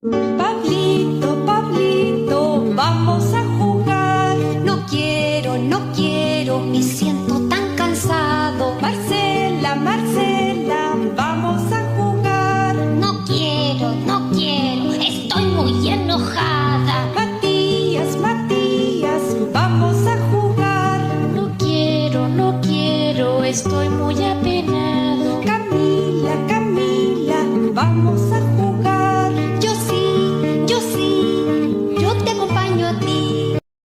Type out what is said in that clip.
Pablito, Pablito, vamos a jugar. No quiero, no quiero, me siento tan cansado. Marcela, Marcela, vamos a jugar. No quiero, no quiero, estoy muy enojada. Matías, Matías, vamos a jugar. No quiero, no quiero, estoy muy apenado. Camila, Camila, vamos a jugar.